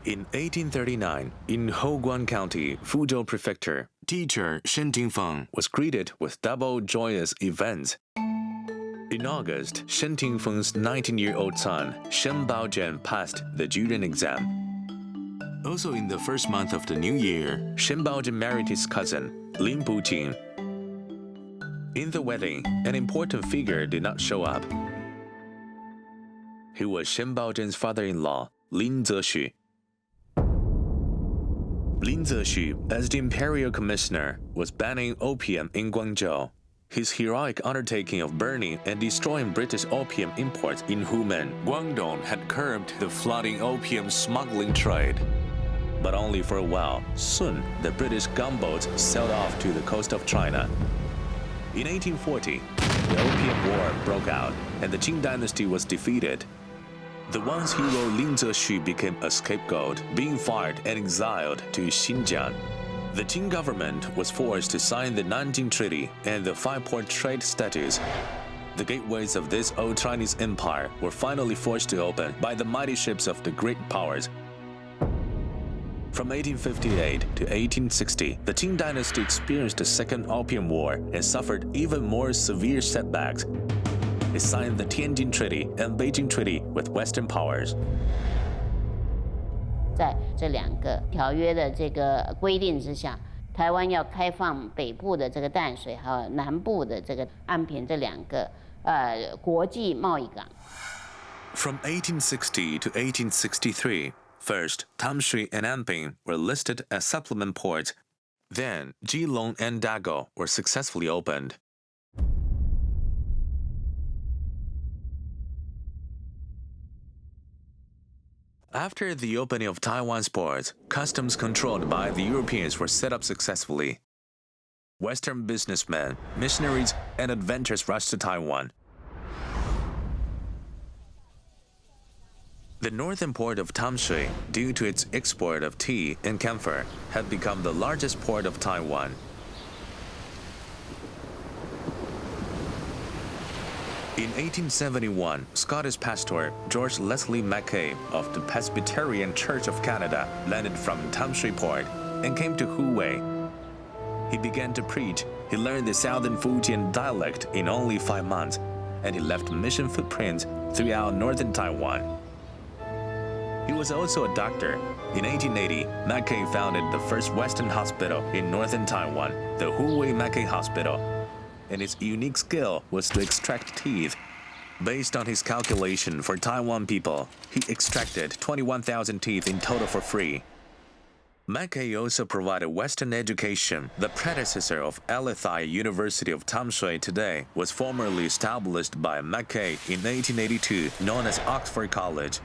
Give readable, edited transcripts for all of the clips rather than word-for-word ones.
In 1839, in Hoguan County, Fuzhou Prefecture, teacher Shen Tingfeng was greeted with double joyous events. In August, Shen Tingfeng's 19-year-old son, Shen Baojian, passed the junior exam. Also in the first month of the new year, Shen Baojian married his cousin, Lin Bujing. In the wedding, an important figure did not show up. He was Shen Baojian's father-in-law, Lin Zexu. Lin Zexu, as the imperial commissioner, was banning opium in Guangzhou. His heroic undertaking of burning and destroying British opium imports in Humen, Guangdong had curbed the flooding opium smuggling trade. But only for a while. Soon, the British gunboats sailed off to the coast of China. In 1840, the Opium War broke out, and the Qing dynasty was defeated. The once hero Lin Zexu became a scapegoat, being fired and exiled to Xinjiang. The Qing government was forced to sign the Nanjing Treaty and the Five-Port Trade Statutes. The gateways of this old Chinese empire were finally forced to open by the mighty ships of the great powers. From 1858 to 1860, the Qing dynasty experienced the Second Opium War and suffered even more severe setbacks. It signed the Tianjin Treaty and Beijing Treaty with Western powers. 在这两个条约的这个规定之下，台湾要开放北部的这个淡水，还有南部的这个安平这两个国际贸易港。From 1860 to 1863, first Tamsui and Anping were listed as supplement ports. Then Keelung and Dago were successfully opened. After the opening of Taiwan's ports, customs controlled by the Europeans were set up successfully. Western businessmen, missionaries, and adventurers rushed to Taiwan. The northern port of Tamsui, due to its export of tea and camphor, had become the largest port of Taiwan. In 1871, Scottish pastor George Leslie Mackay of the Presbyterian Church of Canada landed from Tamsui Port and came to Hubei. He began to preach. He learned the southern Fujian dialect in only 5 months, and he left mission footprints throughout northern Taiwan. He was also a doctor. In 1880, Mackay founded the first Western hospital in northern Taiwan, the Hubei Mackay Hospital. And his unique skill was to extract teeth. Based on his calculation for Taiwan people, he extracted 21,000 teeth in total for free. Mackay also provided Western education. The predecessor of Alethi University of Tamsui today was formerly established by Mackay in 1882, known as Oxford College.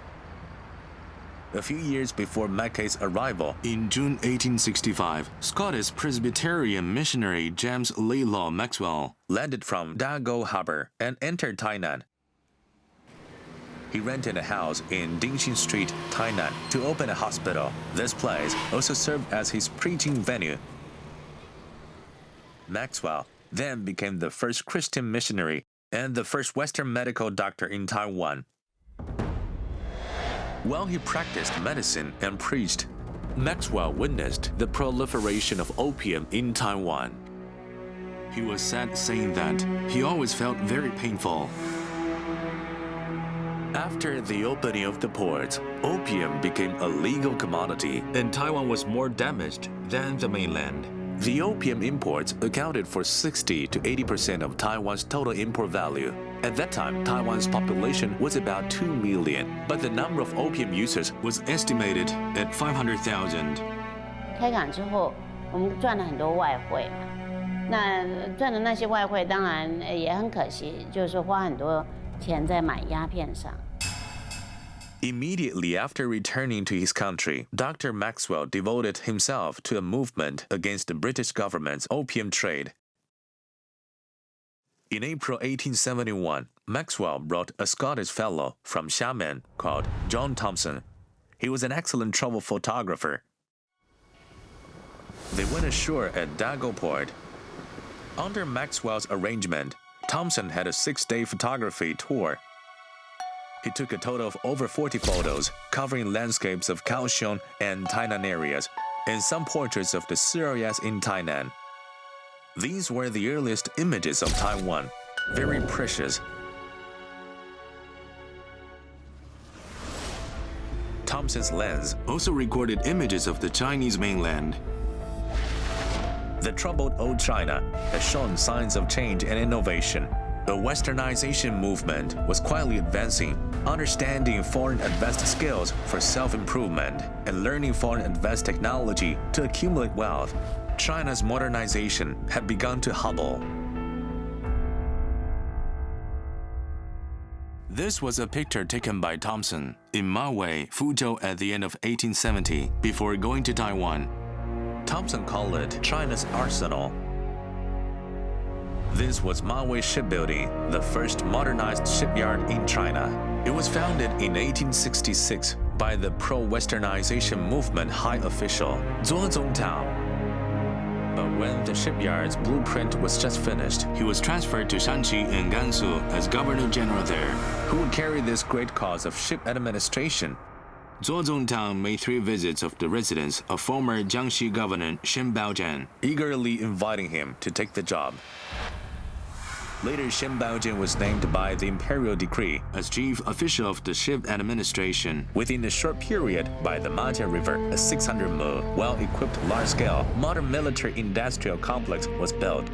A few years before Mackay's arrival, in June 1865, Scottish Presbyterian missionary James Leigh-Law Maxwell landed from Dago Harbor and entered Tainan. He rented a house in Dingxin Street, Tainan, to open a hospital. This place also served as his preaching venue. Maxwell then became the first Christian missionary and the first Western medical doctor in Taiwan. While he practiced medicine and preached, Maxwell witnessed the proliferation of opium in Taiwan. He was sad saying that he always felt very painful. After the opening of the ports, opium became a legal commodity, and Taiwan was more damaged than the mainland. The opium imports accounted for 60 to 80% of Taiwan's total import value. At that time, Taiwan's population was about 2 million, but the number of opium users was estimated at 500,000. 开港之后，我们赚了很多外汇嘛。那赚的那些外汇，当然也很可惜，就是说花很多钱在买鸦片上。Immediately after returning to his country, Dr. Maxwell devoted himself to a movement against the British government's opium trade. In April 1871, Maxwell brought a Scottish fellow from Xiamen called John Thompson. He was an excellent travel photographer. They went ashore at Dago Port. Under Maxwell's arrangement, Thompson had a 6-day photography tour. He took a total of over 40 photos, covering landscapes of Kaohsiung and Tainan areas, and some portraits of the areas in Tainan. These were the earliest images of Taiwan, very precious. Thomson's lens also recorded images of the Chinese mainland. The troubled old China has shown signs of change and innovation. The westernization movement was quietly advancing, understanding foreign advanced skills for self-improvement and learning foreign advanced technology to accumulate wealth. China's modernization had begun to hobble. This was a picture taken by Thomson in Maui, Fuzhou at the end of 1870 before going to Taiwan. Thomson called it China's arsenal. This was Maui Shipbuilding, the first modernized shipyard in China. It was founded in 1866 by the pro-westernization movement high official Zuo Zongtao. But when the shipyard's blueprint was just finished, he was transferred to Shanxi and Gansu as governor general there, who would carry this great cause of ship administration. Zuo Zongtao made 3 visits of the residence of former Jiangxi governor Shen Baojian, eagerly inviting him to take the job. Later, Shen Baojian was named by the imperial decree as chief official of the ship administration. Within a short period, by the Majia River, a 600-mu, well-equipped large-scale modern military-industrial complex was built.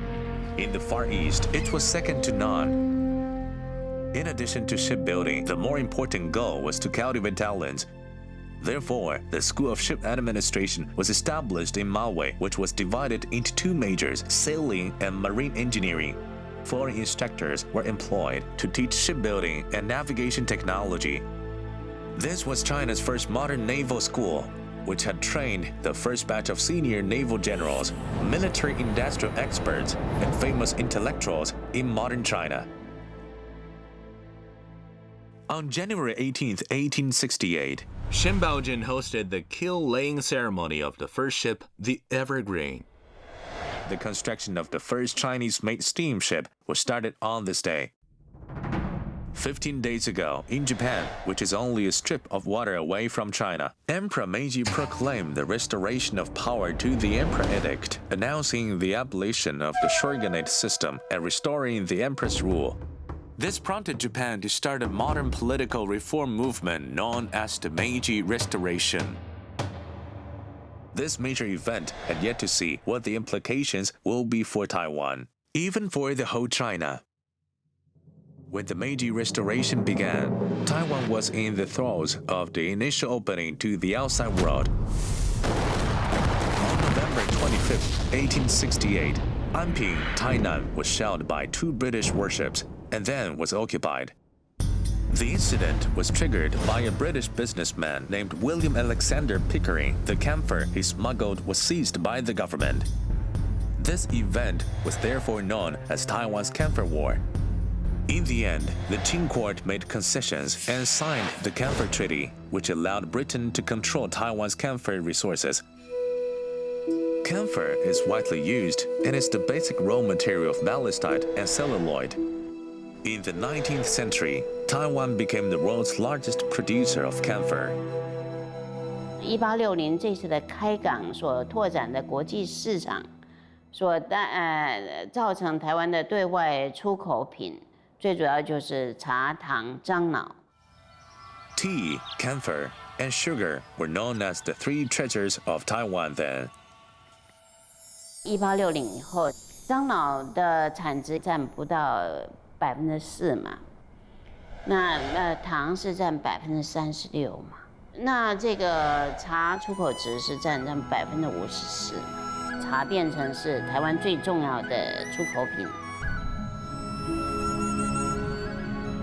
In the Far East, it was second to none. In addition to shipbuilding, the more important goal was to cultivate talents. Therefore, the School of Ship Administration was established in Maui, which was divided into 2 majors, sailing and marine engineering. Foreign instructors were employed to teach shipbuilding and navigation technology. This was China's first modern naval school, which had trained the first batch of senior naval generals, military industrial experts, and famous intellectuals in modern China. On January 18, 1868, Shen Baojian hosted the keel-laying ceremony of the first ship, the Evergreen. The construction of the first Chinese-made steamship was started on this day. 15 days ago, in Japan, which is only a strip of water away from China, Emperor Meiji proclaimed the restoration of power to the Emperor Edict, announcing the abolition of the shogunate system and restoring the emperor's rule. This prompted Japan to start a modern political reform movement known as the Meiji Restoration. This major event had yet to see what the implications will be for Taiwan, even for the whole China. When the Meiji Restoration began, Taiwan was in the throes of the initial opening to the outside world. On November 25, 1868, Anping, Tainan was shelled by 2 British warships and then was occupied. The incident was triggered by a British businessman named William Alexander Pickering. The camphor he smuggled was seized by the government. This event was therefore known as Taiwan's Camphor War. In the end, the Qing court made concessions and signed the Camphor Treaty, which allowed Britain to control Taiwan's camphor resources. Camphor is widely used and is the basic raw material of ballastite and celluloid. In the 19th century, Taiwan became the world's largest producer of camphor. 1860这次的开港所拓展的国际市场，造成台湾的对外出口品，最主要就是茶、糖、樟脑。Tea, camphor, and sugar were known as the 3 treasures of Taiwan then. 1860以后，樟脑的产值占不到4%嘛，那糖是占36%嘛，那这个茶出口值是占54%嘛，茶变成是台湾最重要的出口品。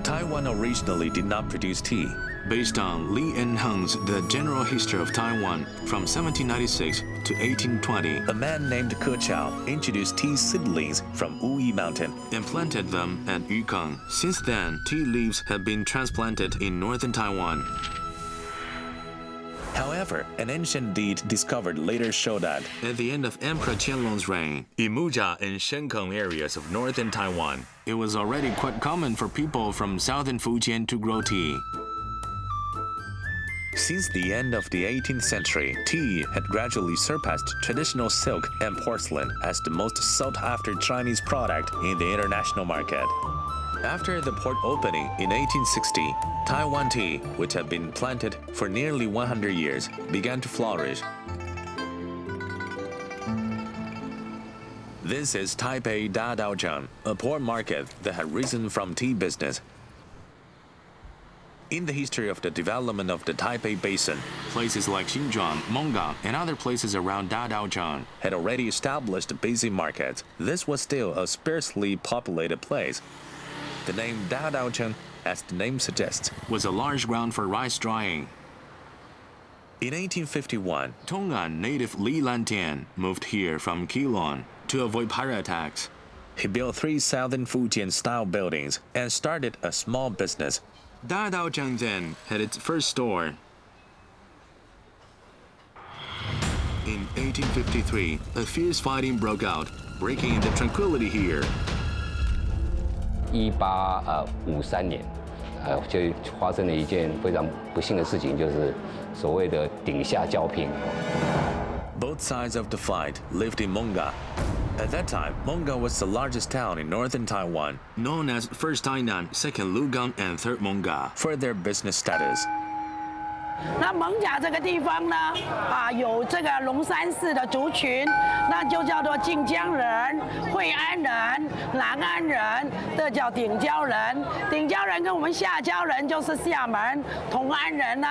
Taiwan originally did not produce tea. Based on Li and Heng's The General History of Taiwan from 1796 to 1820, a man named Ke Chao introduced tea seedlings from Wuyi Mountain and planted them at Yukong. Since then, tea leaves have been transplanted in northern Taiwan. However, an ancient deed discovered later showed that at the end of Emperor Qianlong's reign, in Mujia and Shenkeng areas of northern Taiwan, it was already quite common for people from southern Fujian to grow tea. Since the end of the 18th century, tea had gradually surpassed traditional silk and porcelain as the most sought-after Chinese product in the international market. After the port opening in 1860, Taiwan tea, which had been planted for nearly 100 years, began to flourish. This is Taipei Dadaojiang, a port market that had risen from tea business. In the history of the development of the Taipei Basin, places like Xinzhuang, Monggang, and other places around Dadaojiang had already established busy markets. This was still a sparsely populated place. The name Dadaojiang, as the name suggests, was a large ground for rice drying. In 1851, Tong'an native Li Lantian moved here from Keelung to avoid pirate attacks. He built 3 southern Fujian-style buildings and started a small business. Dadaojiang then had its first store. In 1853, a fierce fighting broke out, breaking the tranquility here. 1853年，就发生了一件非常不幸的事情，就是所谓的顶下交聘。Both sides of the fight lived in Mongga. At that time, Mongga was the largest town in northern Taiwan, known as First Tainan, Second Lugang, and Third Mongga, for their business status. 那蒙甲这个地方呢，有这个龙山寺的族群，那就叫做晋江人、惠安人、南安人，这叫顶椒人。顶椒人跟我们下椒人就是厦门、同安人呢，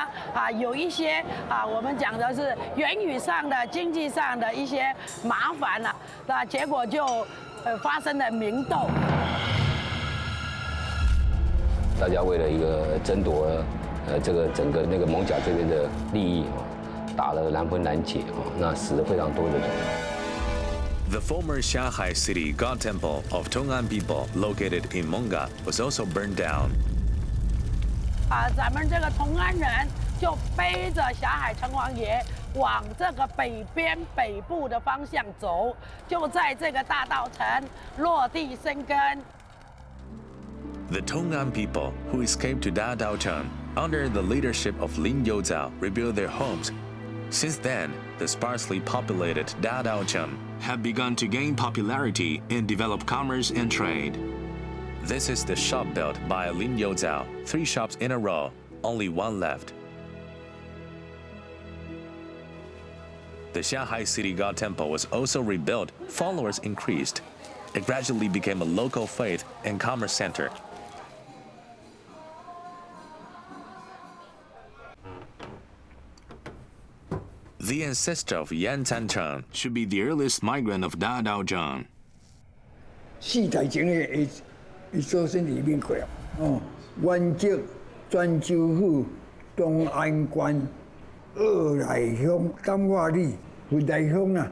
有一些我们讲的是言语上的、经济上的一些麻烦了，那结果就发生了明斗。大家为了一个争夺。这个整个那个蒙甲这边的利益打得难分难解那死了非常多的人。The former Shanghai City God Temple of Tong'an people located in Mongga was also burned down. 咱们这个同安人就背着霞海城隍爷往这个北边北部的方向走，就在这个大稻城落地生根。The Tong'an people who escaped to Dadaojiang under the leadership of Lin Youzhao rebuilt their homes. Since then, the sparsely populated Dadaojiang had begun to gain popularity and develop commerce and trade. This is the shop built by Lin Youzhao, 3 shops in a row, only 1 left. The Shanghai City God Temple was also rebuilt, followers increased. It gradually became a local faith and commerce center. The ancestor of Yan Cancheng should be the earliest migrant of Dadaojiang. 4代前的伊祖先里面过原籍泉州府东安县二来乡甘化里福来乡啊，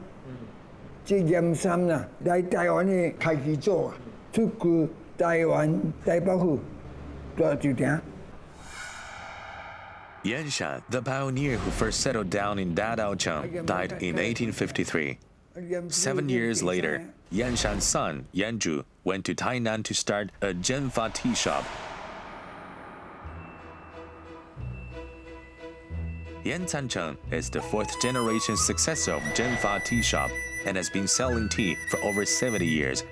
这盐山啊，来台湾的开基祖出过台湾台北府大酒店。 Yan Shan, the pioneer who first settled down in Dadaojiang, died in 1853. 7 years later, Yan Shan's son, Yan Zhu, went to Tainan to start a Zhenfa tea shop. Yan Cancheng is the 4th-generation successor of Zhenfa tea shop and has been selling tea for over 70 years.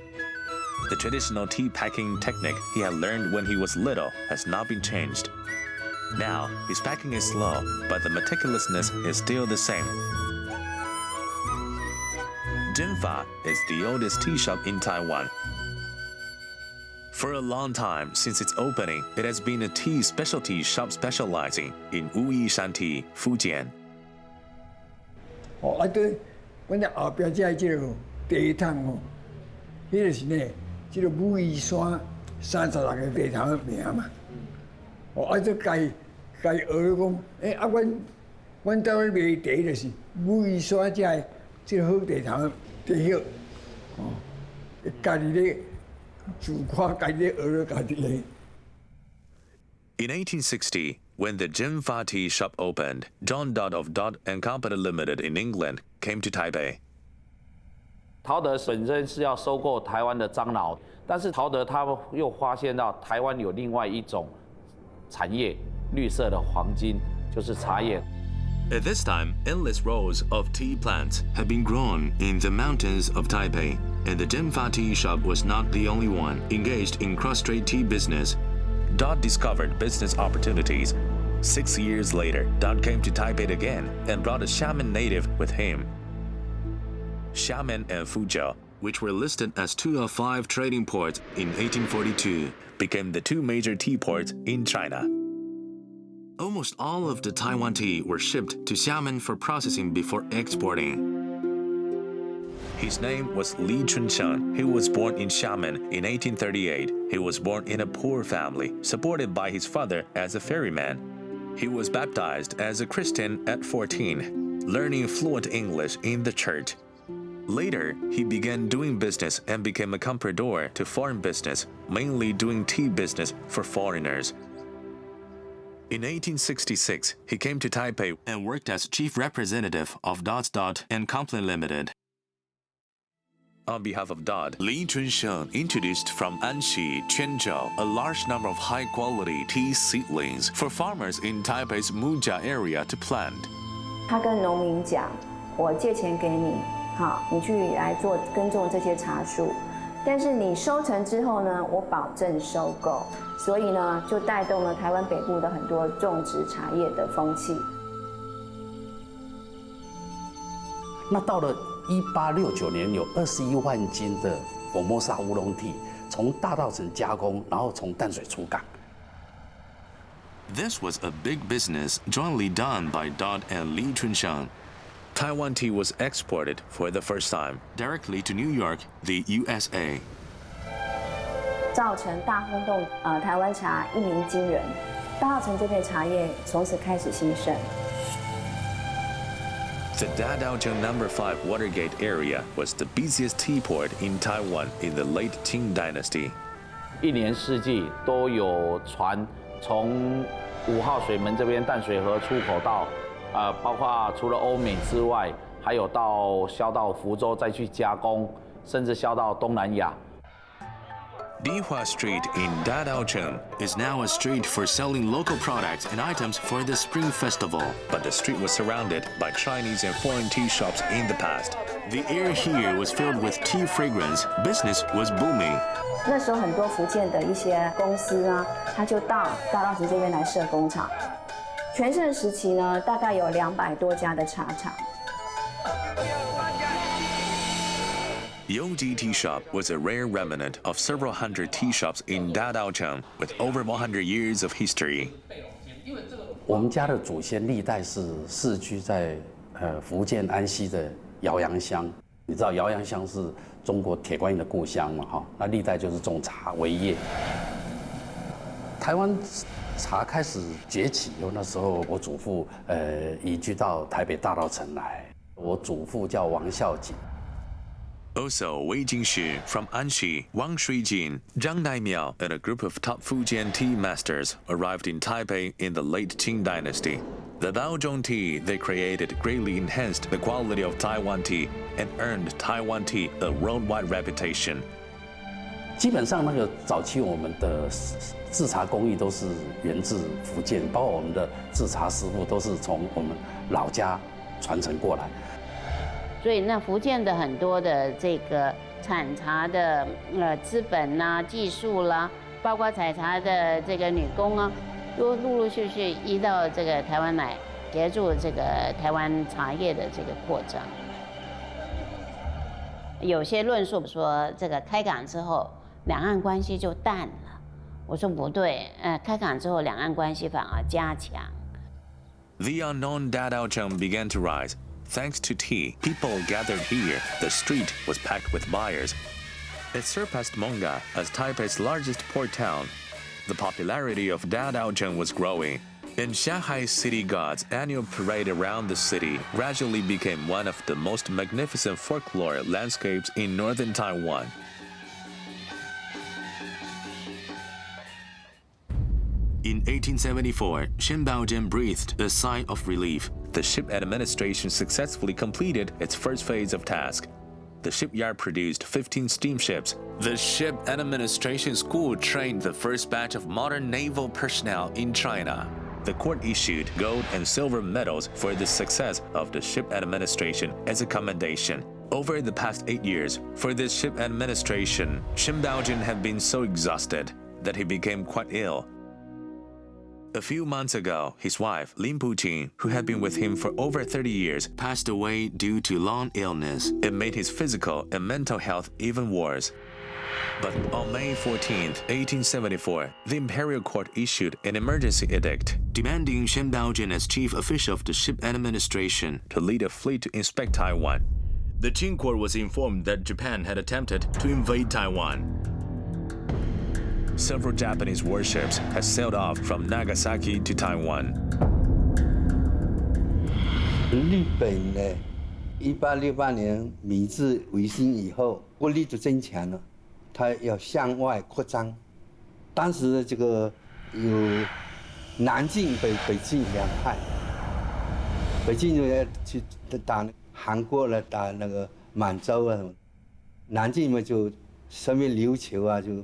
The traditional tea packing technique he had learned when he was little has not been changed. Now, his packing is slow, but the meticulousness is still the same. Zhenfa is the oldest tea shop in Taiwan. For a long time since its opening, it has been a tea specialty shop specializing in Wuyishan tea, Fujian. 对，阮在后壁这个地摊迄个是呢，这个武夷山36个地头的名嘛。就该学讲，阮兜咧卖茶就是武夷山这好地头茶叶，家己咧自看，家己咧学咧家己咧。In 1860, When the Jinfa Tea shop opened, John Dodd of Dodd and Company Limited in England came to Taipei. 陶德本身是要收购台湾的樟脑，但是陶德他又发现到台湾有另外一种产业，绿色的黄金，就是茶叶。 At this time, endless rows of tea plants had been grown in the mountains of Taipei, and the Jinfa Tea shop was not the only one engaged in cross-strait tea business. Dodd discovered business opportunities. 6 years later, Dodd came to Taipei again and brought a Xiamen native with him. Xiamen and Fuzhou, which were listed as 2 of 5 trading ports in 1842, became the 2 major tea ports in China. Almost all of the Taiwan tea were shipped to Xiamen for processing before exporting. His name was Li Chunsheng. He was born in Xiamen in 1838. He was born in a poor family, supported by his father as a ferryman. He was baptized as a Christian at 14, learning fluent English in the church. Later, he began doing business and became a comprador to foreign business, mainly doing tea business for foreigners. In 1866, he came to Taipei and worked as chief representative of Dodd and Company Limited. On behalf of Dodd, Li Chunsheng introduced from Anxi, Quanzhou, a large number of high-quality tea seedlings for farmers in Taipei's Mujia area to plant. 他跟农民讲：“我借钱给你，好，你去来做耕种这些茶树，但是你收成之后呢，我保证收购。”所以呢，就带动了台湾北部的很多种植茶叶的风气。那到了1869年，有21万斤的佛摩萨乌龙体从大稻埕加工，然后从淡水出港。This was a big business jointly done by Dodd and Li Chunsheng. Taiwan tea was exported for the first time directly to New York, the USA. 造成大轰动，台湾茶一鸣惊人，大稻埕这片茶叶从此开始兴盛。The Dadaocheng No. 5 Watergate area was the busiest tea port in Taiwan in the late Qing Dynasty. 一年四季都有船从5号水门这边淡水河出口到，包括除了欧美之外，还有销到福州再去加工，甚至销到东南亚。 Dihua Street in Dadaocheng is now a street for selling local products and items for the Spring Festival, but the street was surrounded by Chinese and foreign tea shops in the past. The air here was filled with tea fragrance. Business was booming. 那时候很多福建的一些公司呢，他就到大稻埕这边来设工厂。全盛时期呢，大概有200多家的茶厂。 Yoji Tea Shop was a rare remnant of several hundred tea shops in Dadaocheng with over 100 years of history. 我们家的祖先历代是世居在福建安溪的姚阳乡。你知道姚阳乡是中国铁观音的故乡嘛？哈，那历代就是种茶为业。台湾茶开始崛起以后，那时候我祖父移居到台北大稻埕来。我祖父叫王孝景。 Also, Wei Jingxu from Anxi, Wang Shuijin, Zhang Daimiao, and a group of top Fujian tea masters arrived in Taipei in the late Qing Dynasty. The Daozhong tea they created greatly enhanced the quality of Taiwan tea and earned Taiwan tea a worldwide reputation. 基本上，那个早期我们的制茶工艺都是源自福建，包括我们的制茶师傅都是从我们老家传承过来。 所以那福建的很多的这个产茶的资本啦、技术啦，包括采茶的这个女工啊，都陆陆续续移到这个台湾来，协助这个台湾茶叶的这个扩张。有些论述说，这个开港之后，两岸关系就淡了。我说不对，开港之后，两岸关系反而加强。The unknown Dadaocheng began to rise. Thanks to tea, people gathered here. The street was packed with buyers. It surpassed Monga as Taipei's largest port town. The popularity of Dadaocheng was growing, and Shanghai City God's annual parade around the city gradually became one of the most magnificent folklore landscapes in northern Taiwan. In 1874, Shen Baojun breathed a sigh of relief. The ship administration successfully completed its first phase of task. The shipyard produced 15 steamships. The ship administration school trained the first batch of modern naval personnel in China. The court issued gold and silver medals for the success of the ship administration as a commendation. Over the past 8 years, for this ship administration, Shen Baojun had been so exhausted that he became quite ill. A few months ago, his wife, Lin Puqing, who had been with him for over 30 years, passed away due to long illness. It made his physical and mental health even worse. But on May 14, 1874, the imperial court issued an emergency edict demanding Shen Baojun as chief official of the ship administration to lead a fleet to inspect Taiwan. The Qing court was informed that Japan had attempted to invade Taiwan. Several Japanese warships had sailed off from Nagasaki to Taiwan. 日本呢，1868年明治维新以后，国力就增强了，它要向外扩张。当时这个有南进北进两派，北进就要去打韩国了，打那个满洲啊，南进嘛就上面琉球啊就。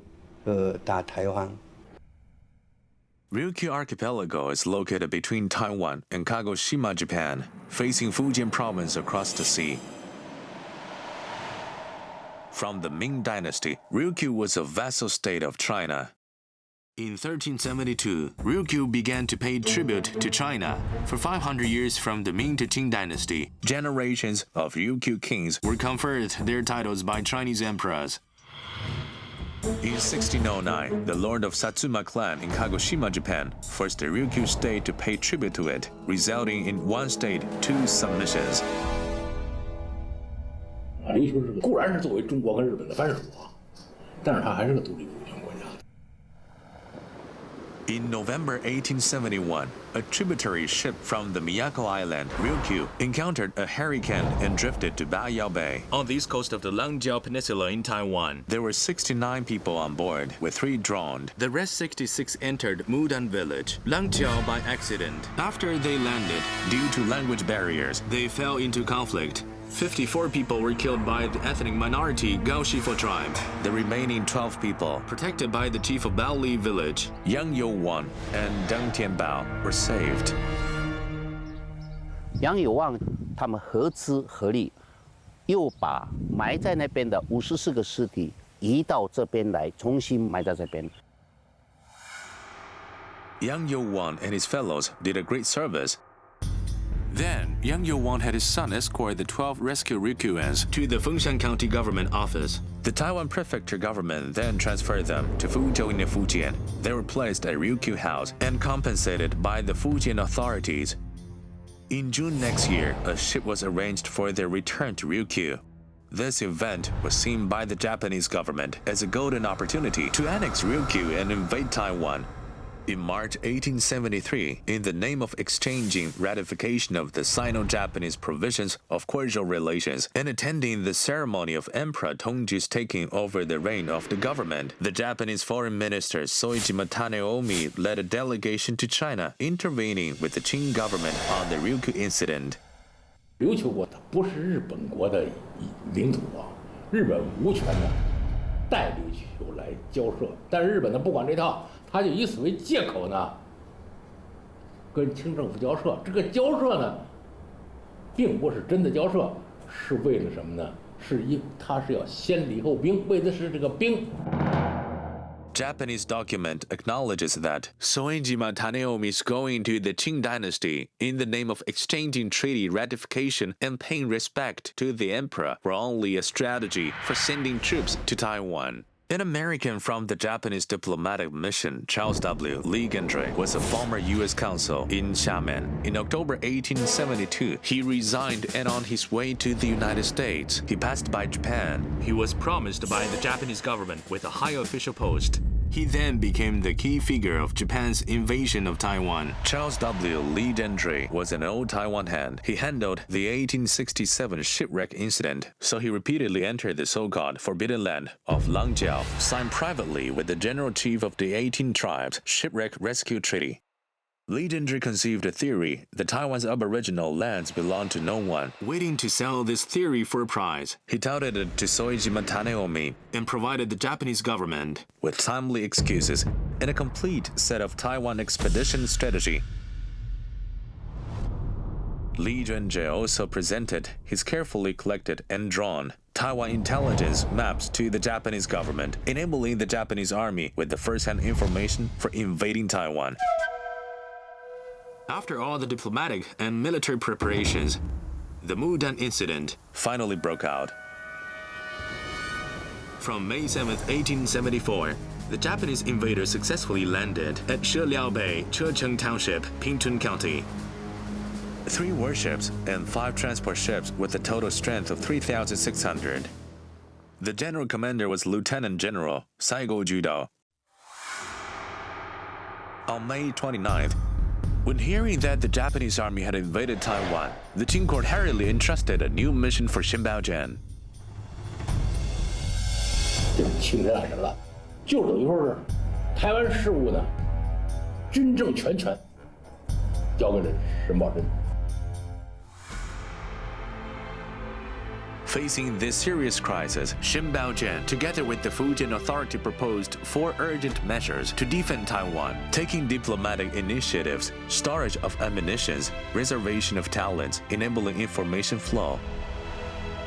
打台湾。 Ryukyu Archipelago is located between Taiwan and Kagoshima, Japan, facing Fujian province across the sea. From the Ming Dynasty, Ryukyu was a vassal state of China. In 1372, Ryukyu began to pay tribute to China. For 500 years from the Ming to Qing dynasty, generations of Ryukyu kings were conferred their titles by Chinese emperors. In 1609, the lord of Satsuma clan in Kagoshima, Japan, forced the Ryukyu state to pay tribute to it, resulting in one state, two submissions. 琉球是固然是作为中国跟日本的藩属啊，但是它还是个独立主权国家。 In November 1871, a tributary ship from the Miyako Island, Ryukyu, encountered a hurricane and drifted to Baiyao Bay on the east coast of the Langjiao Peninsula in Taiwan. There were 69 people on board, with 3 drowned. The rest 66 entered Mudan village, Langjiao, by accident. After they landed, due to language barriers, they fell into conflict. 54 people were killed by the ethnic minority Gaoshifo tribe. The remaining 12 people, protected by the chief of Baoli village, Yang You-won and Deng Tianbao, were saved. 杨有望他们合资合力，又把埋在那边的54个尸体移到这边来，重新埋在这边。 Yang You-won and his fellows did a great service. Then, Yang You-won had his son escort the 12 rescue Ryukyuans to the Fengshan County government office. The Taiwan prefecture government then transferred them to Fuzhou in Fujian. They were placed at Ryukyu House and compensated by the Fujian authorities. In June next year, a ship was arranged for their return to Ryukyu. This event was seen by the Japanese government as a golden opportunity to annex Ryukyu and invade Taiwan. In March 1873, in the name of exchanging ratification of the Sino-Japanese provisions of cordial relations and attending the ceremony of Emperor Tongji's taking over the reign of the government, the Japanese Foreign Minister Soejima Taneomi led a delegation to China, intervening with the Qing government on the Ryukyu incident. 琉球国它不是日本国的领土啊，日本无权的代琉球来交涉，但是日本呢不管这套。 他就以此为借口呢，跟清政府交涉。这个交涉呢，并不是真的交涉，是为了什么呢？他是要先礼后兵，为的是这个兵。 Japanese document acknowledges that Soejima Taneomi is going to the Qing dynasty in the name of exchanging treaty ratification and paying respect to the emperor were only a strategy for sending troops to Taiwan. An American from the Japanese diplomatic mission, Charles W. Lee Gendre, was a former U.S. consul in Xiamen. In October 1872, he resigned and on his way to the United States, he passed by Japan. He was promised by the Japanese government with a high official post. He then became the key figure of Japan's invasion of Taiwan. Charles W. Lee Gentry was an old Taiwan hand. He handled the 1867 shipwreck incident, so he repeatedly entered the so-called Forbidden Land of Langjiao, signed privately with the General Chief of the 18 Tribes Shipwreck Rescue Treaty. Lee Gentry conceived a theory that Taiwan's aboriginal lands belonged to no one, waiting to sell this theory for a prize. He touted it to Soejima Taneomi and provided the Japanese government with timely excuses and a complete set of Taiwan expedition strategy. Lee Gentry also presented his carefully collected and drawn Taiwan intelligence maps to the Japanese government, enabling the Japanese army with the first-hand information for invading Taiwan. After all the diplomatic and military preparations, the Mudan incident finally broke out. From May 7, 1874, the Japanese invaders successfully landed at Shiliao Bay, Checheng Township, Pingtun County. 3 warships and 5 transport ships with a total strength of 3,600. The general commander was Lieutenant General Saigo Judo. On May 29th, when hearing that the Japanese army had invaded Taiwan, the Qing court hurriedly entrusted a new mission for Xin Baojian. 这是清人爱人了，就等于说是台湾事务呢，军政全权交给了沈葆桢。 Facing this serious crisis, Xin Baojian, together with the Fujian authority, proposed 4 urgent measures to defend Taiwan, taking diplomatic initiatives, storage of ammunitions, reservation of talents, enabling information flow.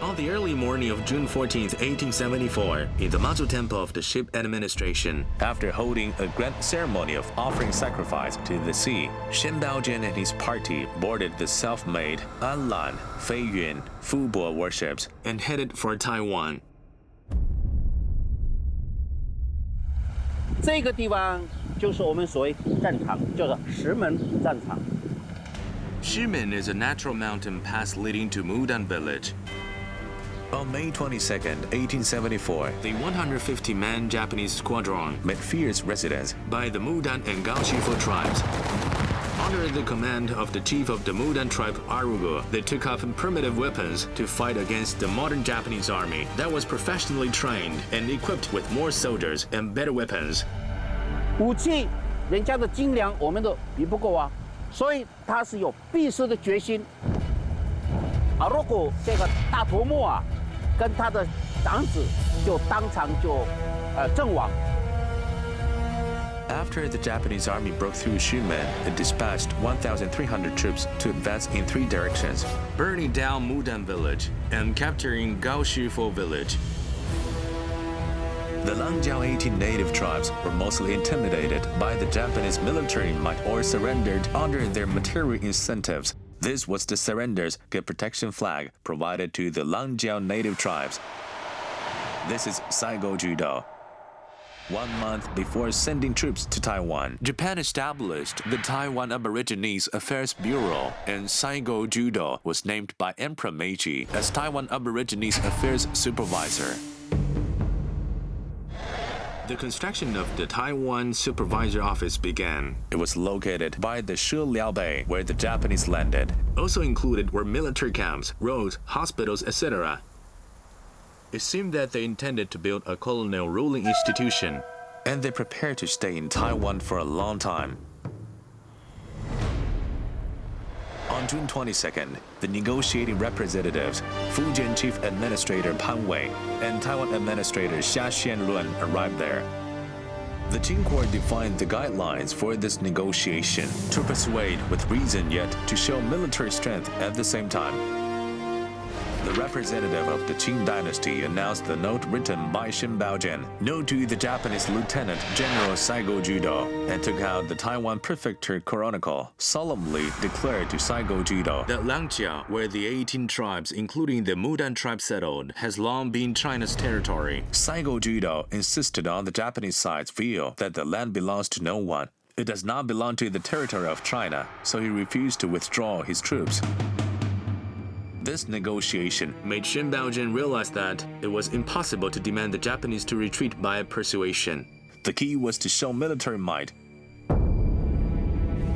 On the early morning of June 14, 1874, in the Mazu Temple of the Ship Administration, after holding a grand ceremony of offering sacrifice to the sea, Xin Baojian and his party boarded the self-made Anlan, Feiyun, Fubo warships and headed for Taiwan. 这个地方就是我们所谓战场，叫做石门战场。 Shimen is a natural mountain pass leading to Mudan village. On May 22, 1874, the 150-man Japanese squadron met fierce resistance by the Mudan and Gaoshifo tribes. Under the command of the chief of the Mudan tribe, Arugo, they took up primitive weapons to fight against the modern Japanese army that was professionally trained and equipped with more soldiers and better weapons. 武器，人家的精良，我们都比不过啊，所以他是有必死的决心。如果这个大头目啊，跟他的长子就当场就阵亡。 After the Japanese army broke through Shimen, it dispatched 1,300 troops to advance in 3 directions, burning down Mudan village and capturing Gaoshifo village. The Langjiao 18 native tribes were mostly intimidated by the Japanese military might or surrendered under their material incentives. This was the surrender's good protection flag provided to the Langjiao native tribes. This is Saigo Judo. 1 month before sending troops to Taiwan, Japan established the Taiwan Aborigines Affairs Bureau, and Saigo Judo was named by Emperor Meiji as Taiwan Aborigines Affairs Supervisor. The construction of the Taiwan Supervisor Office began. It was located by the Shiliao Bay, where the Japanese landed. Also included were military camps, roads, hospitals, etc. It seemed that they intended to build a colonial ruling institution, and they prepared to stay in Taiwan for a long time. On June 22nd, the negotiating representatives, Fujian Chief Administrator Pan Wei and Taiwan Administrator Xia Xianlun arrived there. The Qing court defined the guidelines for this negotiation to persuade with reason yet to show military strength at the same time. The representative of the Qing dynasty announced the note written by Xin Baojian, note to the Japanese Lieutenant General Saigo Judo, and took out the Taiwan Prefecture Chronicle, solemnly declared to Saigo Judo that Langjiao, where the 18 tribes, including the Mudan tribe, settled, has long been China's territory. Saigo Judo insisted on the Japanese side's view that the land belongs to no one. It does not belong to the territory of China, so he refused to withdraw his troops. This negotiation made Xin Baojian realize that it was impossible to demand the Japanese to retreat by persuasion. The The key was to show military might.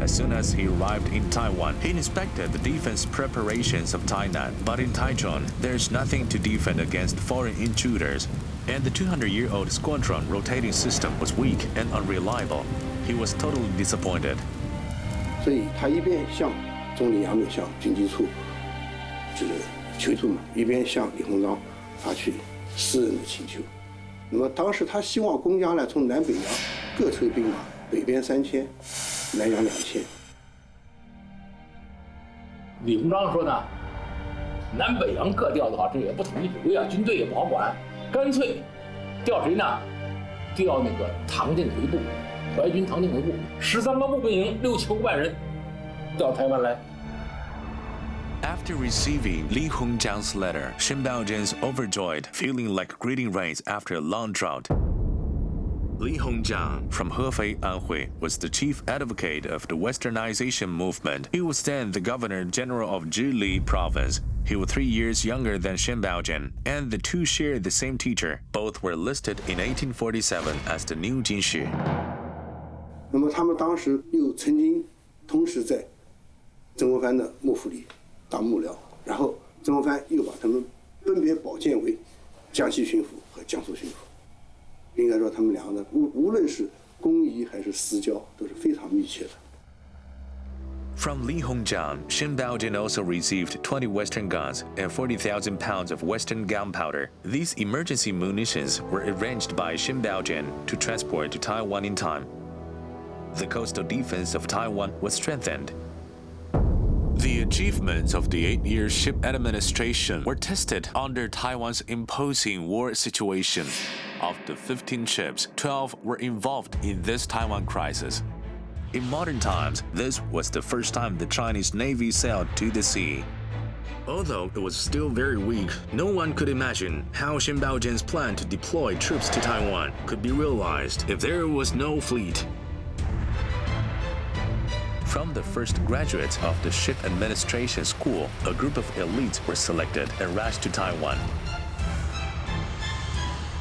As soon as he arrived in Taiwan, he inspected the defense preparations of Tainan. But in Taichung, there's nothing to defend against foreign intruders, and the 200-year-old squadron rotating system was weak and unreliable. He was totally disappointed. 所以他一边向总理衙门、向军机处这个求助嘛，一边向李鸿章发去私人的请求。那么当时他希望公家呢，从南北洋各催兵马，北边3000，南洋2000。李鸿章说呢，南北洋各调的话，这也不统一指挥啊，军队也不好管，干脆调谁呢？调那个唐定回部，淮军唐定回部13个步兵营6500人到台湾来。 After receiving Li Hongjiang's letter, Shen Baojian's overjoyed, feeling like greeting rains after a long drought. Li Hongjiang from Hefei, Anhui, was the chief advocate of the westernization movement. He was then the governor-general of Zhili province. He was 3 years younger than Shen Baojian, and the two shared the same teacher. Both were listed in 1847 as the new Jinshi. 那么他们当时又曾经同时在曾国藩的幕府里 当幕僚，然后曾国藩又把他们分别保荐为江西巡抚和江苏巡抚。应该说，他们两个呢，无论是公谊还是私交，都是非常密切的。 From Li Hongjiang, Shen Baojian also received 20 Western guns and 40,000 pounds of Western gunpowder. These emergency munitions were arranged by Shen Baojian to transport to Taiwan in time. The coastal defense of Taiwan was strengthened. The achievements of the 8-year ship administration were tested under Taiwan's imposing war situation. Of the 15 ships, 12 were involved in this Taiwan crisis. In modern times, this was the first time the Chinese Navy sailed to the sea. Although it was still very weak, no one could imagine how Shen Baojian's plan to deploy troops to Taiwan could be realized if there was no fleet. From the first graduates of the ship administration school, a group of elites were selected and rushed to Taiwan.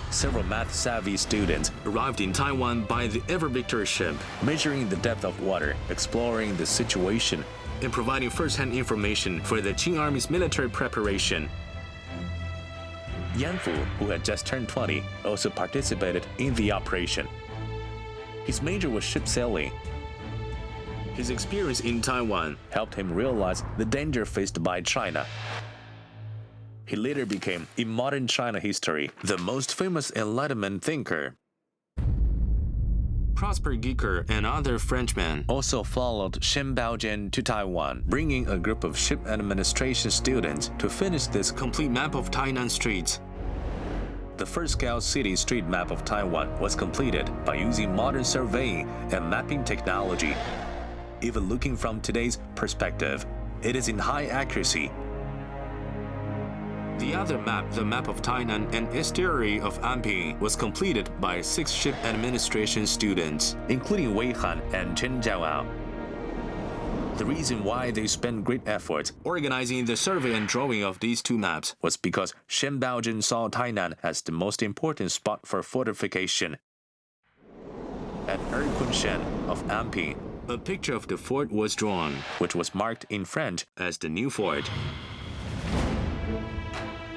Several math-savvy students arrived in Taiwan by the Ever Victory ship, measuring the depth of water, exploring the situation, and providing first-hand information for the Qing Army's military preparation. Yan Fu, who had just turned 20, also participated in the operation. His major was ship sailing. His experience in Taiwan helped him realize the danger faced by China. He later became, in modern China history, the most famous Enlightenment thinker. Prosper Guiquer and other Frenchmen also followed Shen Baojian to Taiwan, bringing a group of ship administration students to finish this complete map of Tainan Straits. The first scale city street map of Taiwan was completed by using modern surveying and mapping technology. Even looking from today's perspective, it is in high accuracy. The other map, the map of Tainan and estuary of Anping, was completed by 6 ship administration students, including Wei Han and Chen Jiaowao. The reason why they spent great efforts organizing the survey and drawing of these 2 maps was because Shen Baojian saw Tainan as the most important spot for fortification. At Erkunshan of Anping, a picture of the fort was drawn, which was marked in French as the new fort.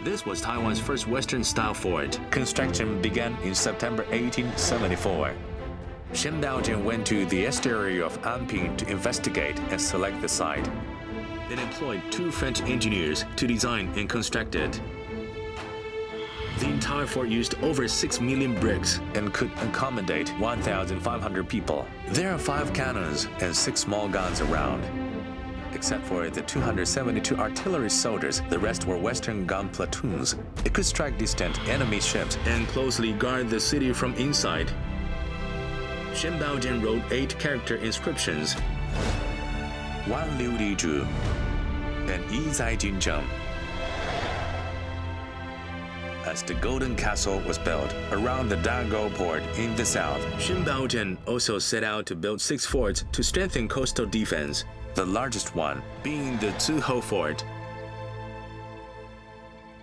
This was Taiwan's first Western-style fort. Construction began in September 1874. Shen Baojian went to the estuary of Anping to investigate and select the site. It employed 2 French engineers to design and construct it. The entire fort used over 6 million bricks and could accommodate 1,500 people. There are 5 cannons and 6 small guns around. Except for the 272 artillery soldiers, the rest were Western gun platoons. It could strike distant enemy ships and closely guard the city from inside. Shen Baojian wrote 8 character inscriptions: Wan Liu Li Zhu and Yi Zai Jin Zheng. As the Golden Castle was built around the Dago port in the south, Shen Baojian also set out to build 6 forts to strengthen coastal defense, the largest one being the Fuzhou fort.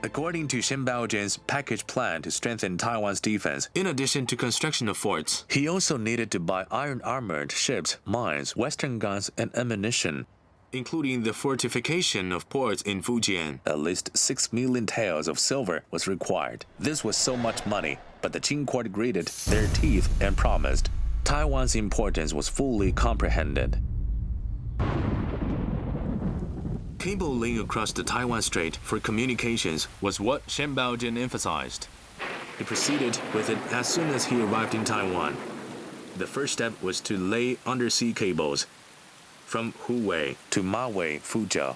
According to Shen Baojian's package plan to strengthen Taiwan's defense, in addition to construction of forts, he also needed to buy iron-armored ships, mines, Western guns, and ammunition, including the fortification of ports in Fujian. At least 6 million taels of silver was required. This was so much money, but the Qing court gritted their teeth and promised. Taiwan's importance was fully comprehended. Cable laying across the Taiwan Strait for communications was what Shen Baojian emphasized. He proceeded with it as soon as he arrived in Taiwan. The first step was to lay undersea cables from Huwei to Mawei, Fuzhou.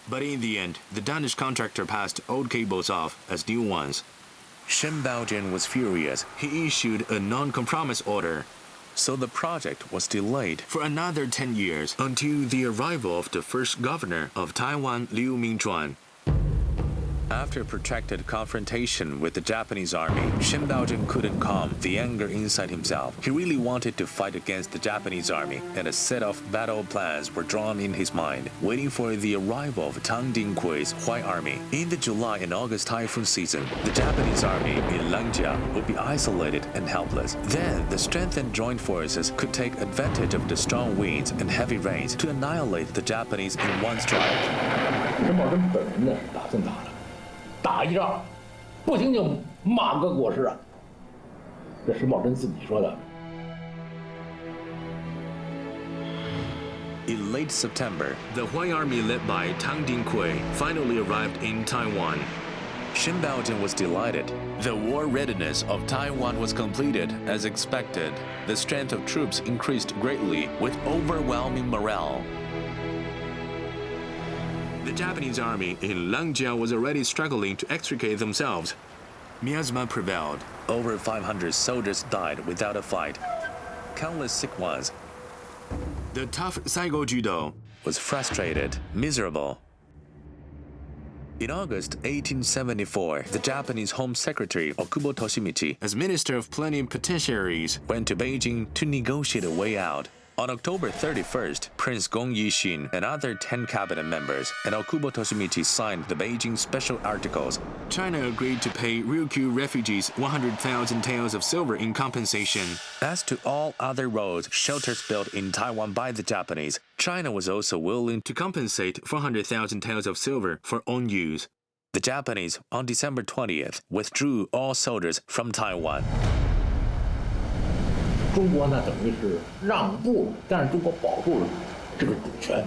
But in the end, the Danish contractor passed old cables off as new ones. Shen Baojian was furious. He issued a non-compromise order. So the project was delayed for another 10 years until the arrival of the first governor of Taiwan, Liu Mingzhuan. After a protracted confrontation with the Japanese army, Shen Baojian couldn't calm the anger inside himself. He really wanted to fight against the Japanese army, and a set of battle plans were drawn in his mind, waiting for the arrival of Tang Dingkui's Huai army. In the July and August typhoon season, the Japanese army in Langjia would be isolated and helpless. Then, the strengthened joint forces could take advantage of the strong winds and heavy rains to annihilate the Japanese in one strike. 陈宝珍本人呢，打算打一仗，不行就骂个国师啊。这沈葆桢自己说的。In late September, the Huai army led by Tang Dingkui finally arrived in Taiwan. Shen Baojian was delighted. The war readiness of Taiwan was completed as expected. The strength of troops increased greatly with overwhelming morale. The Japanese army in Langjia was already struggling to extricate themselves. Miasma prevailed. Over 500 soldiers died without a fight. Countless sick ones. The tough Saigo Judo was frustrated, miserable. In August 1874, the Japanese Home Secretary Okubo Toshimichi, as Minister of Plenipotentiaries, went to Beijing to negotiate a way out. On October 31st, Prince Gong Yixin and other 10 cabinet members and Okubo Toshimichi signed the Beijing Special Articles. China agreed to pay Ryukyu refugees 100,000 taels of silver in compensation. As to all other roads, shelters built in Taiwan by the Japanese, China was also willing to compensate 400,000 taels of silver for own use. The Japanese, on December 20th, withdrew all soldiers from Taiwan. 中国呢，等于是让步，但是中国保住了这个主权。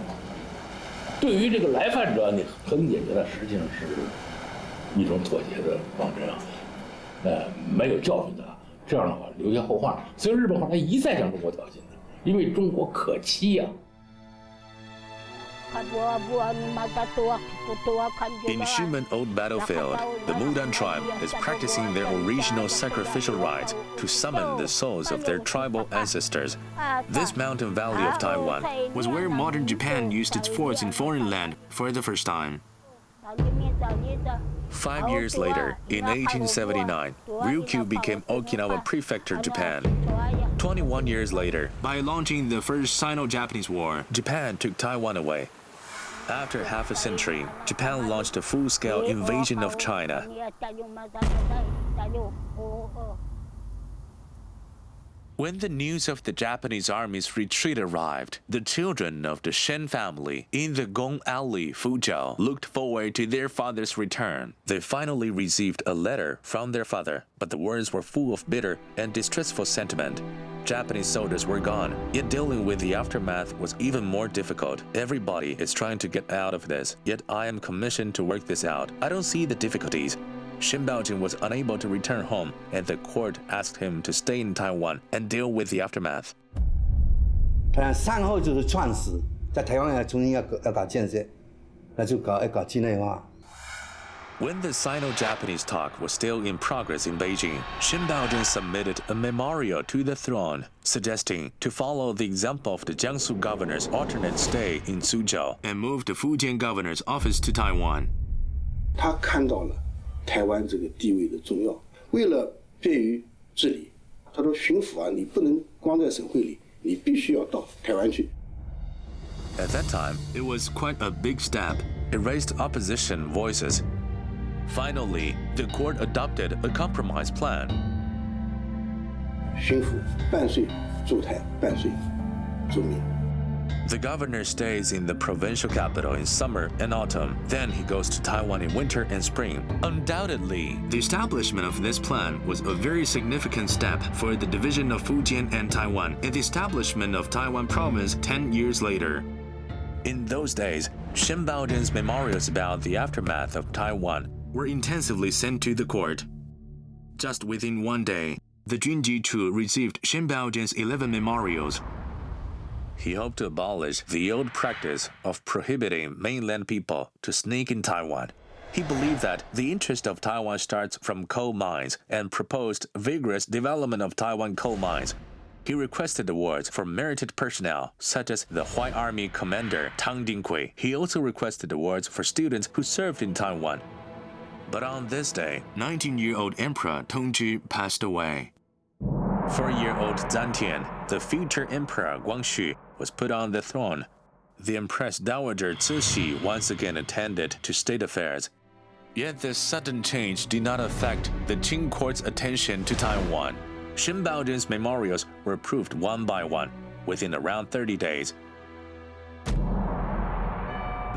对于这个来犯者，你很简单的，实际上是一种妥协的方针啊，没有教训他，这样的话留下后患。所以日本后来一再向中国挑衅的，因为中国可欺呀。 In Shimen Old Battlefield, the Mudan tribe is practicing their original sacrificial rites to summon the souls of their tribal ancestors. This mountain valley of Taiwan was where modern Japan used its forts in foreign land for the first time. 5 years later, in 1879, Ryukyu became Okinawa Prefecture, Japan. 21 years later, by launching the first Sino-Japanese War, Japan took Taiwan away. After half a century, Japan launched a full-scale invasion of China. When the news of the Japanese army's retreat arrived, the children of the Shen family in the Gong Alley, Fuzhou, looked forward to their father's return. They finally received a letter from their father, but the words were full of bitter and distressful sentiment. Japanese soldiers were gone, yet dealing with the aftermath was even more difficult. Everybody is trying to get out of this, yet I am commissioned to work this out. I don't see the difficulties. Shen Baojian was unable to return home, and the court asked him to stay in Taiwan and deal with the aftermath. 善后就是创始，在台湾要重新要搞建设，那就要搞境内化。 When the Sino-Japanese talk was still in progress in Beijing, Shen Baojian submitted a memorial to the throne, suggesting to follow the example of the Jiangsu governor's alternate stay in Suzhou and move the Fujian governor's office to Taiwan. 他看到了台湾这个地位的重要，为了便于治理，他说巡抚啊，你不能光在省会里，你必须要到台湾去。 At that time, it was quite a big step. It raised opposition voices. Finally, the court adopted a compromise plan. 巡抚半岁驻台，半岁驻闽。 The governor stays in the provincial capital in summer and autumn. Then he goes to Taiwan in winter and spring. Undoubtedly, the establishment of this plan was a very significant step for the division of Fujian and Taiwan and the establishment of Taiwan province 10 years later. In those days, Shen Baojian's memorials about the aftermath of Taiwan were intensively sent to the court. Just within one day, the Junji Chu received Shen Baojian's 11 memorials. He hoped to abolish the old practice of prohibiting mainland people to sneak in Taiwan. He believed that the interest of Taiwan starts from coal mines and proposed vigorous development of Taiwan coal mines. He requested awards for merited personnel, such as the White Army commander Tang Dinghui. He also requested awards for students who served in Taiwan. But on this day, 19-year-old Emperor Tongzhi passed away. 4-year-old Zantian, the future Emperor Guangxu, was put on the throne. The Empress Dowager Cixi once again attended to state affairs. Yet this sudden change did not affect the Qing court's attention to Taiwan. Shen Baojian's memorials were approved one by one, within around 30 days.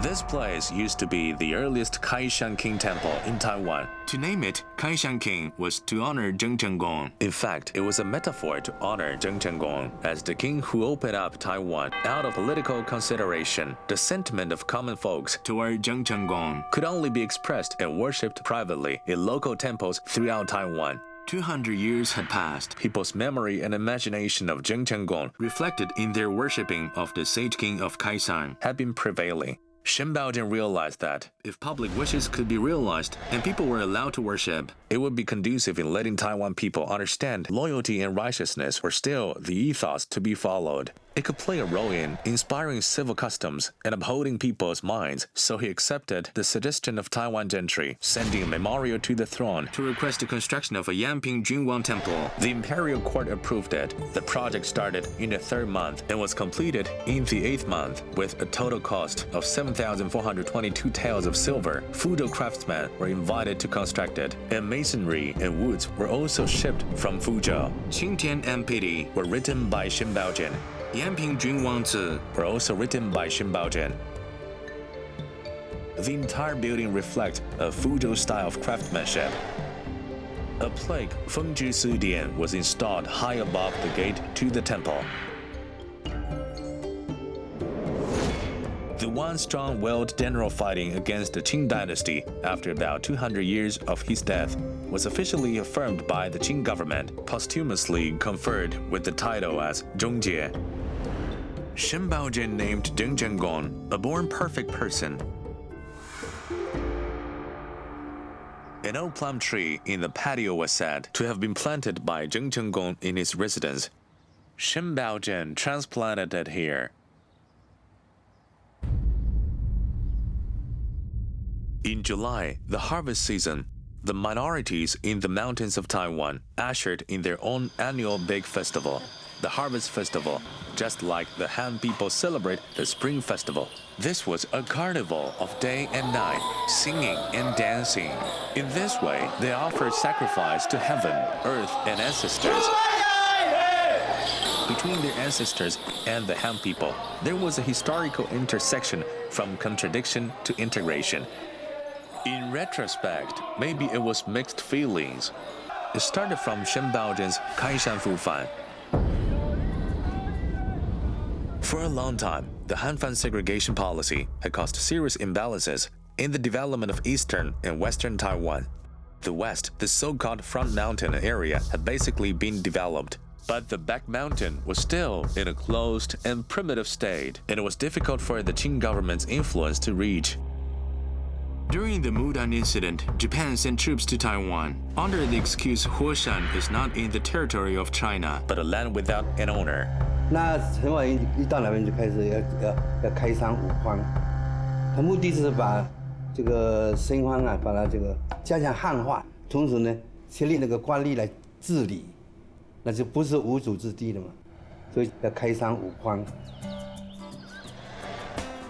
This place used to be the earliest Kaishan King temple in Taiwan. To name it Kaishan King was to honor Zheng Zhenggong. In fact, it was a metaphor to honor Zheng Zhenggong as the king who opened up Taiwan out of political consideration. The sentiment of common folks toward Zheng Zhenggong could only be expressed and worshipped privately in local temples throughout Taiwan. 200 years had passed. People's memory and imagination of Zheng Zhenggong, reflected in their worshipping of the Sage King of Kaishan, had been prevailing. Shen Baojian realized that if public wishes could be realized and people were allowed to worship, it would be conducive in letting Taiwan people understand loyalty and righteousness were still the ethos to be followed. It could play a role in inspiring civil customs and upholding people's minds, so he accepted the suggestion of Taiwan gentry, sending a memorial to the throne to request the construction of a Yanping Junwang temple. The imperial court approved it. The project started in the 3rd month and was completed in the 8th month with a total cost of 7,422 taels of silver. Fuzhou craftsmen were invited to construct it, and masonry and woods were also shipped from Fuzhou. Qingtian and Pidi were written by Shen Baojian. Yanping Junwang Zi were also written by Shen Baojian. The entire building reflects a Fuzhou style of craftsmanship. A plaque, Fengzhi Sudian, was installed high above the gate to the temple. The once strong-willed general fighting against the Qing dynasty after about 200 years of his death was officially affirmed by the Qing government, posthumously conferred with the title as Zhongjie. Shen Baojian named Zheng Zhenggong a born perfect person. An old plum tree in the patio was said to have been planted by Zheng Zhenggong in his residence. Shen Baojian transplanted it here. In July, the harvest season, the minorities in the mountains of Taiwan ushered in their own annual big festival, the Harvest Festival, just like the Han people celebrate the Spring Festival. This was a carnival of day and night, singing and dancing. In this way, they offered sacrifice to heaven, earth, and ancestors. Between their ancestors and the Han people, there was a historical intersection from contradiction to integration. In retrospect, maybe it was mixed feelings. It started from Shen Baojian's Kaishan Fufan. For a long time, the Hanfan segregation policy had caused serious imbalances in the development of eastern and western Taiwan. The west, the so-called Front Mountain area, had basically been developed. But the back mountain was still in a closed and primitive state, and it was difficult for the Qing government's influence to reach. During the Mudan incident, Japan sent troops to Taiwan under the excuse Huashan is not in the territory of China, but a land without an owner. 那陈婉莹一到那边就开始要开商五荒，他目的是把这个申荒啊，把它这个加强汉化，同时呢设立那个官吏来治理，那就不是无主之地了嘛，所以要开商五荒。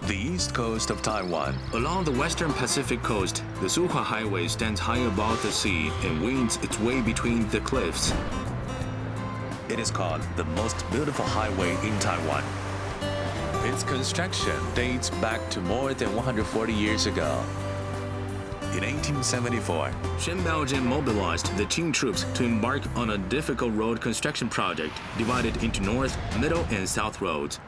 The east coast of Taiwan. Along the western Pacific coast, the Suhua Highway stands high above the sea and winds its way between the cliffs. It is called the most beautiful highway in Taiwan. Its construction dates back to more than 140 years ago. In 1874, Shen Baojun mobilized the Qing troops to embark on a difficult road construction project divided into north, middle, and south roads.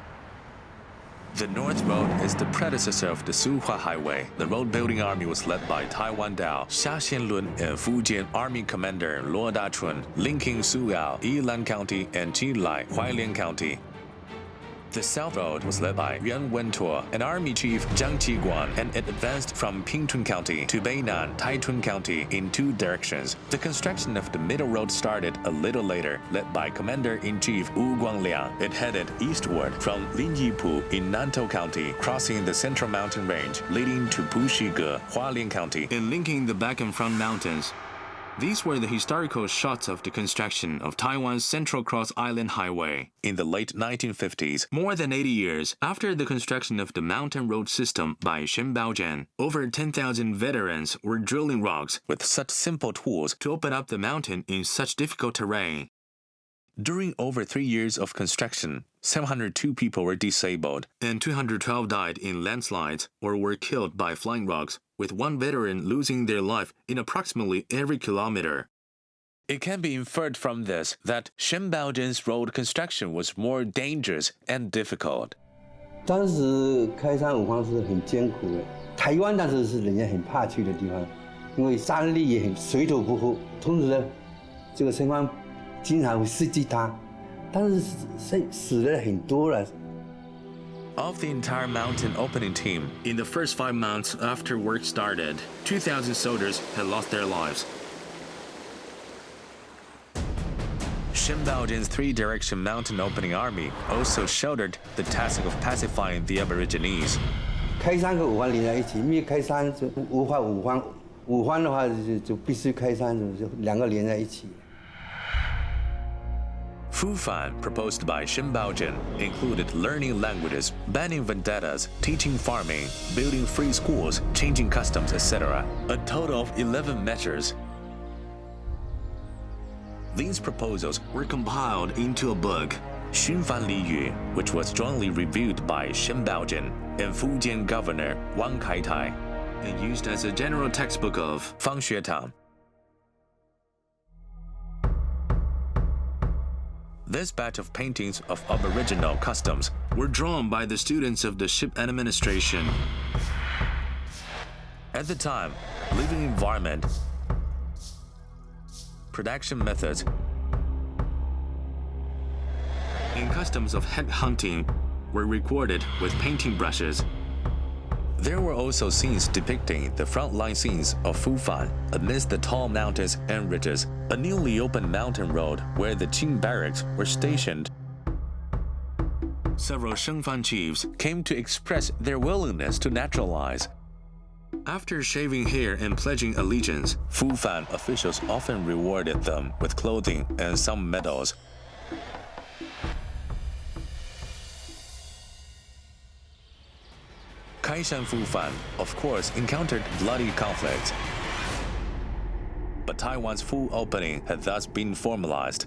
The North Road is the predecessor of the Suhua Highway. The road-building army was led by Taiwan Dao, Xia Xianlun, and Fujian Army Commander Luo Dachun, linking Suyao, Yilan County, and Qilai, Huailian County. The South Road was led by Yuan Wentuo, an army chief Jiang Qiguan, and it advanced from Pingchun County to Beinan, Taichun County in two directions. The construction of the Middle Road started a little later, led by Commander-in-Chief Wu Guangliang. It headed eastward from Linyipu in Nantou County, crossing the Central Mountain Range, leading to Puxige, Hualien County, and linking the back and front mountains. These were the historical shots of the construction of Taiwan's Central Cross Island Highway. In the late 1950s, more than 80 years after the construction of the mountain road system by Shen Baojun, over 10,000 veterans were drilling rocks with such simple tools to open up the mountain in such difficult terrain. During over 3 years of construction, 702 people were disabled, and 212 died in landslides or were killed by flying rocks, with one veteran losing their life in approximately every kilometer. It can be inferred from this that Shen Baojun's road construction was more dangerous and difficult. 当时开山五方是很艰苦的，台湾当时是人家很怕去的地方，因为山力也很水土不服，同时呢，这个城方经常会袭击他，但是死了很多了。 Of the entire mountain opening team, in the first 5 months after work started, 2,000 soldiers had lost their lives. Shen Baojun's 3-direction mountain opening army also shouldered the task of pacifying the Aborigines. 开山和五方连在一起，没有开山就无法五方，五方的话就必须开山，就两个连在一起。 Fufan, proposed by Shen Baojun, included learning languages, banning vendettas, teaching farming, building free schools, changing customs, etc. A total of 11 measures. These proposals were compiled into a book, Xunfan Liyu, which was jointly reviewed by Shen Baojun and Fujian Governor Wang Kaitai, and used as a general textbook of Fang Xuetang. This batch of paintings of Aboriginal customs were drawn by the students of the ship administration. At the time, living environment, production methods, and customs of head hunting were recorded with painting brushes. There were also scenes depicting the frontline scenes of Fufan amidst the tall mountains and ridges, a newly opened mountain road where the Qing barracks were stationed. Several Shengfan chiefs came to express their willingness to naturalize. After shaving hair and pledging allegiance, Fufan officials often rewarded them with clothing and some medals. Kaishan Fufan, of course, encountered bloody conflicts. But Taiwan's full opening had thus been formalized.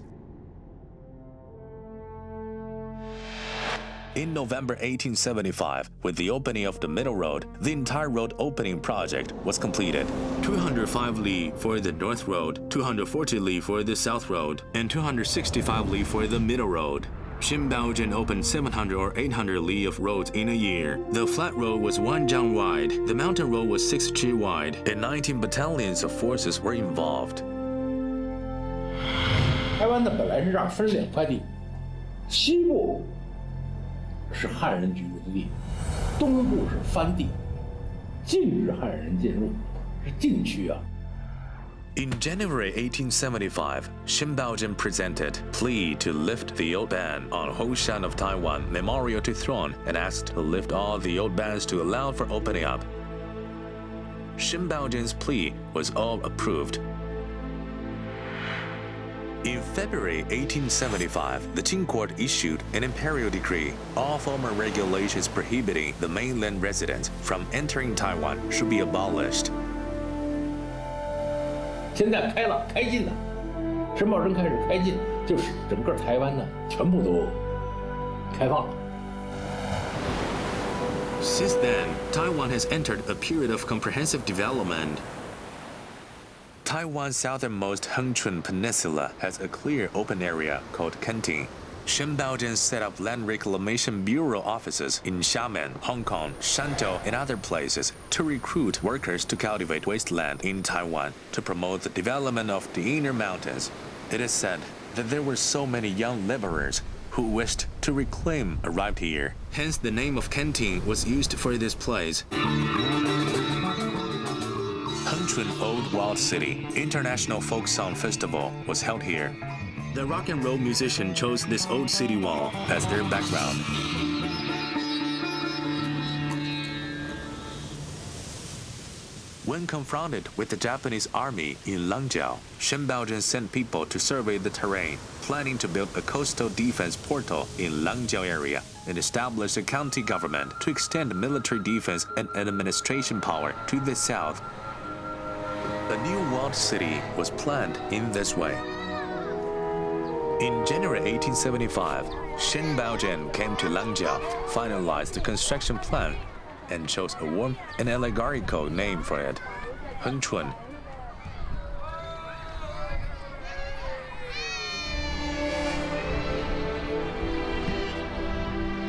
In November 1875, with the opening of the Middle Road, the entire road opening project was completed. 205 li for the North Road, 240 li for the South Road, and 265 li for the Middle Road. Shen Baojun opened 700 or 800 li of roads in a year. The flat road was 1 zhang wide, the mountain road was 6 chi wide, and 19 battalions of forces were involved. 台湾呢本来是让分2块地，西部是汉人居住的地，东部是藩地，禁止汉人进入，是禁区啊。 In January 1875, Shen Baojun presented plea to lift the old ban on Hoshan of Taiwan memorial to throne and asked to lift all the old bans to allow for opening up. Shen Baojun's plea was all approved. In February 1875, the Qing court issued an imperial decree. All former regulations prohibiting the mainland residents from entering Taiwan should be abolished. 现在开了，开禁了，什么时候开始开禁？就是整个台湾呢，全部都开放了。 Since then, Taiwan has entered a period of comprehensive development. Taiwan's southernmost Hengchun Peninsula has a clear open area called Kenting. Shen Baojun set up land reclamation bureau offices in Xiamen, Hong Kong, Shantou, and other places to recruit workers to cultivate wasteland in Taiwan to promote the development of the inner mountains. It is said that there were so many young laborers who wished to reclaim arrived here. Hence, the name of Kenting was used for this place. Hengchun Old Wild City International Folk Song Festival was held here. The rock and roll musician chose this old city wall as their background. When confronted with the Japanese army in Langjiao, Shen Baojun sent people to survey the terrain, planning to build a coastal defense portal in Langjiao area and establish a county government to extend military defense and administration power to the south. A new walled city was planned in this way. In January 1875, Shen Baojun came to Langjiao, finalized the construction plan, and chose a warm and allegorical name for it, Hengchun.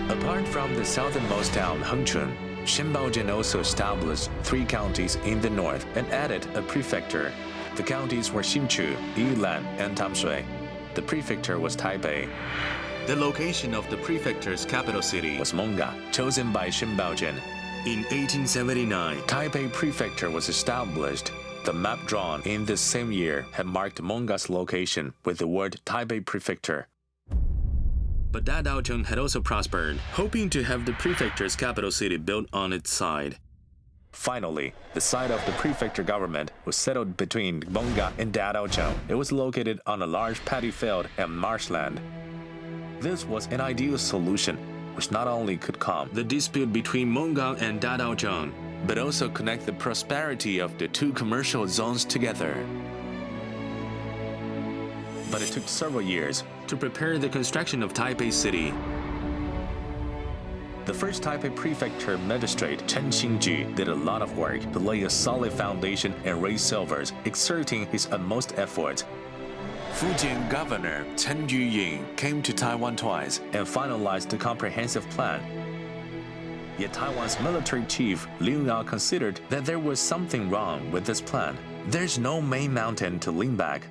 Apart from the southernmost town, Hengchun, Shen Baojun also established 3 counties in the north and added a prefecture. The counties were Hsinchu, Yilan, and Tamsui. The prefecture was Taipei. The location of the prefecture's capital city was Monga, chosen by Shen Baojun. In 1879, Taipei Prefecture was established. The map drawn in this same year had marked Monga's location with the word Taipei Prefecture. But Dadaocheng had also prospered, hoping to have the prefecture's capital city built on its side. Finally, the site of the prefecture government was settled between Monga and Dadaocheng. It was located on a large paddy field and marshland. This was an ideal solution, which not only could calm the dispute between Monga and Dadaocheng, but also connect the prosperity of the 2 commercial zones together. But it took several years to prepare the construction of Taipei City. The first Taipei Prefecture magistrate Chen Xingji did a lot of work to lay a solid foundation and raise silvers, exerting his utmost efforts. Fujian Governor Chen Yuying came to Taiwan twice and finalized the comprehensive plan. Yet Taiwan's military chief Liu Yao considered that there was something wrong with this plan. There's no main mountain to lean back.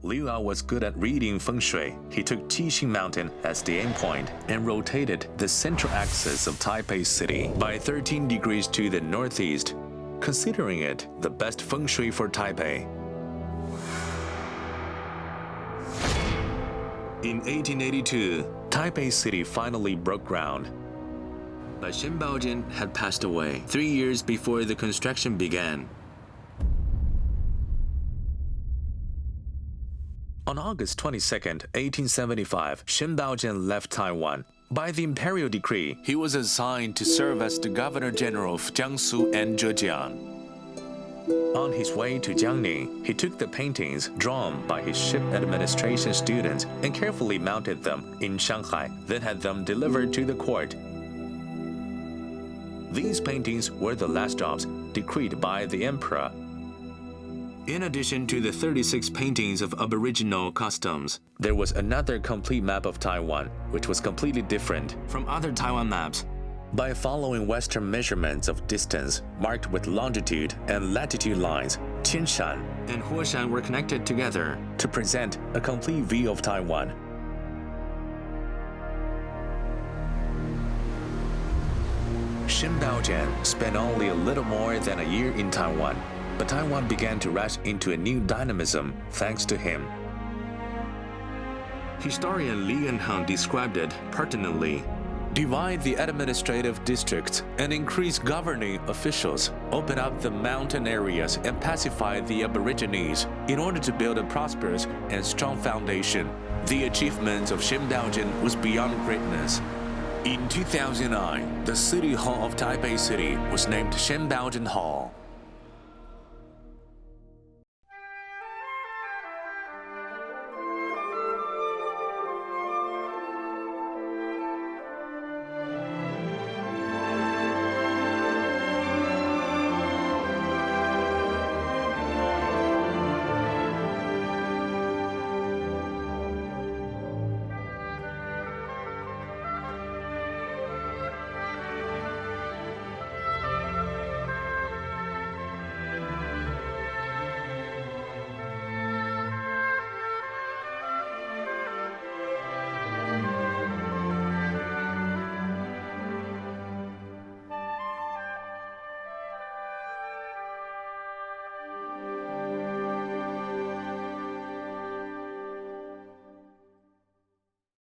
Liu Yao was good at reading feng shui. He took Qixing Mountain as the aim point and rotated the central axis of Taipei City by 13 degrees to the northeast, considering it the best feng shui for Taipei. In 1882, Taipei City finally broke ground. But Shen Baojun had passed away 3 years before the construction began. On August 22, 1875, Shen Baojun left Taiwan. By the imperial decree, he was assigned to serve as the Governor-General of Jiangsu and Zhejiang. On his way to Jiangning, he took the paintings drawn by his ship administration students and carefully mounted them in Shanghai, then had them delivered to the court. These paintings were the last jobs decreed by the emperor. In addition to the 36 paintings of Aboriginal customs, there was another complete map of Taiwan, which was completely different from other Taiwan maps. By following Western measurements of distance marked with longitude and latitude lines, Qianshan and Huashan were connected together to present a complete view of Taiwan. Shen Baojun spent only a little more than a year in Taiwan, but Taiwan began to rush into a new dynamism thanks to him. Historian Li Yanheng described it pertinently. divide the administrative districts and increase governing officials, open up the mountain areas and pacify the aborigines in order to build a prosperous and strong foundation. The achievements of Shimdaojin was beyond greatness. In 2009, the City Hall of Taipei City was named Shimdaojin Hall.